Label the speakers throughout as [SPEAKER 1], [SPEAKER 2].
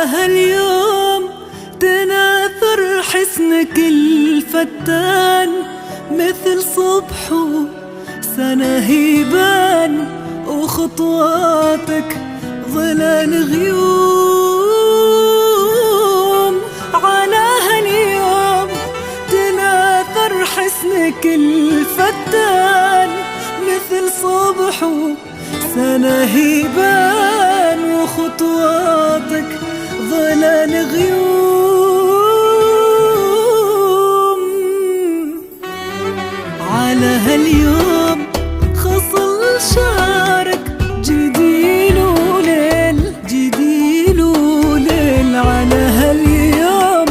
[SPEAKER 1] هاليوم تناثر حسنك الفتان، مثل صبح سنة يبان، وخطواتك ظلال غيوم. على هاليوم تناثر حسنك الفتان، مثل صبح سنة يبان، وخطواتك ظلال غيوم. على هاليوم خصل شعرك جديل وليل، جديل وليل. على هاليوم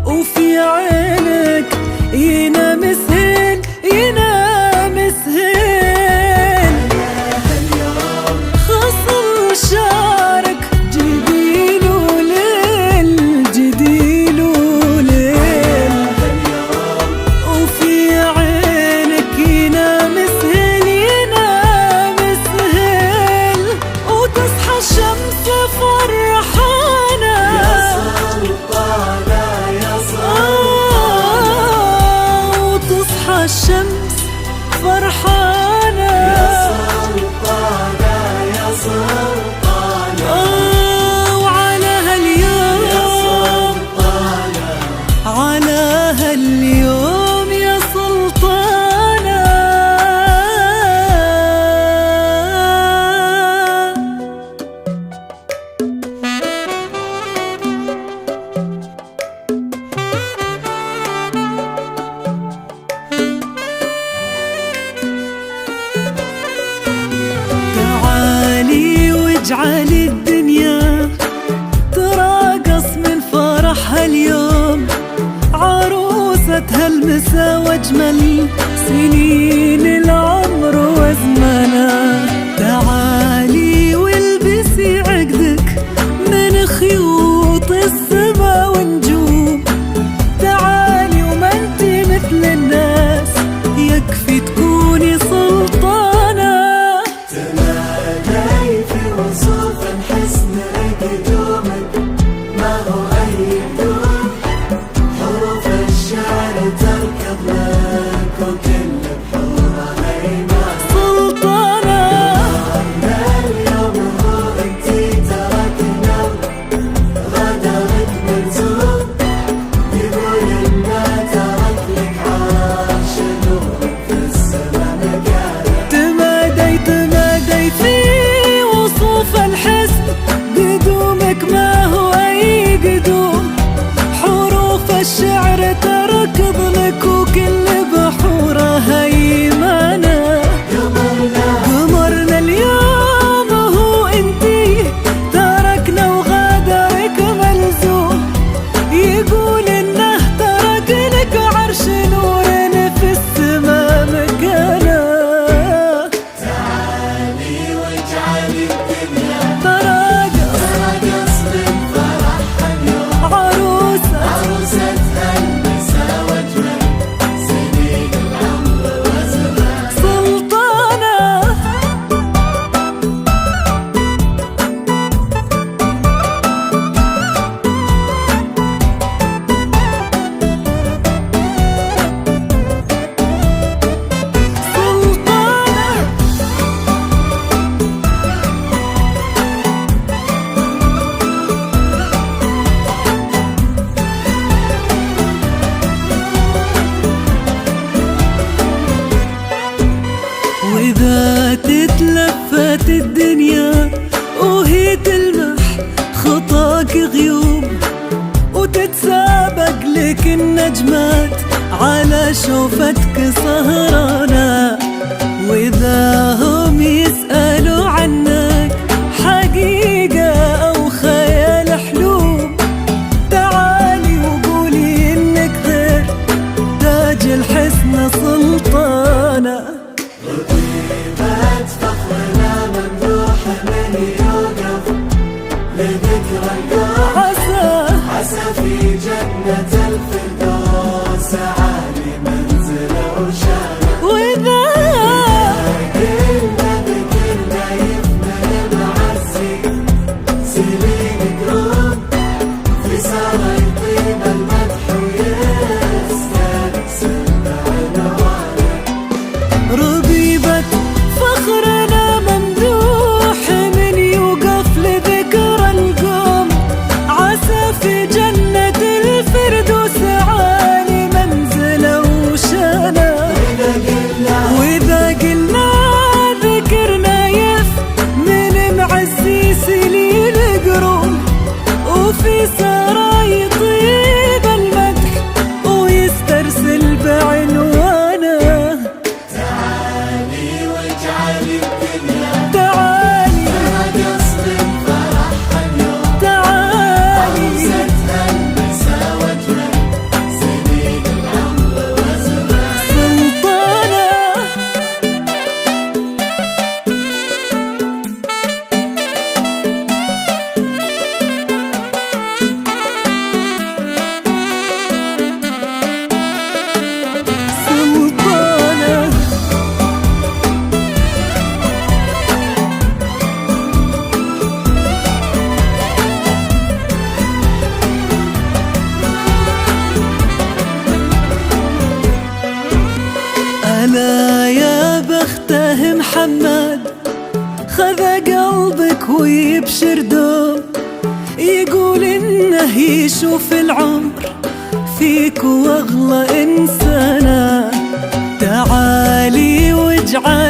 [SPEAKER 1] وفي عينك ينام سهيل، ينام سهيل. خصل شعرك جديل وليل، جديل وليل. وفي عينك ينام سهيل، ينام سهيل. وتصحى الشمس فرحانة يا سلطانة، يا سلطانة. وتصحى الشمس فرحانة يا سلطانة، يا سلطانة. وعلى هاليوم يا سلطانة، على هاليوم يا سلطانة. تعالي واجعلي الدنيا تراقص من فرح هاليوم، عروسة هالمسا واجمل سنين العمر وازمنا. تعالي والبسي عقدك من خيوط السما ونجوم. تعالي وما انتي مثل الناس، يكفي تكوني سلطانة. تمادي في وصوف الحسن قدومك، ما هو أي قدوم. حروف الشعر تركض لك وكل بحورها هيمنة. سلطانة اليوم هو انتي تركنا، غدرت مرزوق. يقول إنه ترك لك عرش نورك في السما مكانه. تمادي في وصوف الحسن قدومك، ما هو أي قدوم. حروف الشعر تركض لك وكل بحورها هيمنة. قمرنا اليوم هو انتي تركنا وغادرك ملزوم. يقول انه ترك لك عرش نور في السما مكانه. تعالي واجعلي الدنيا تراقص من فرح اليوم، عروسة هالمسا واجمل سنين العمر وزمان. سلطانة وإذا تتلفت الدنيا وهي تلمح خطاك غيوم، وتتسابق لك النجمات على شوفتك سهرانة. وإذا هم يسألوا عنك حقيقة أو خيال حلوم، تعالي وقولي إنك غير تاج الحسن سلطانة. رتيبات فخرنا ممدوح من يوقف لذكرى القرب، عسى في جنة الفردوس عالي منزله وشانه. محمد خذ قلبك ويبشر دوم، يقول إنه يشوف العمر فيك واغلى إنسانة. تعالي واجعل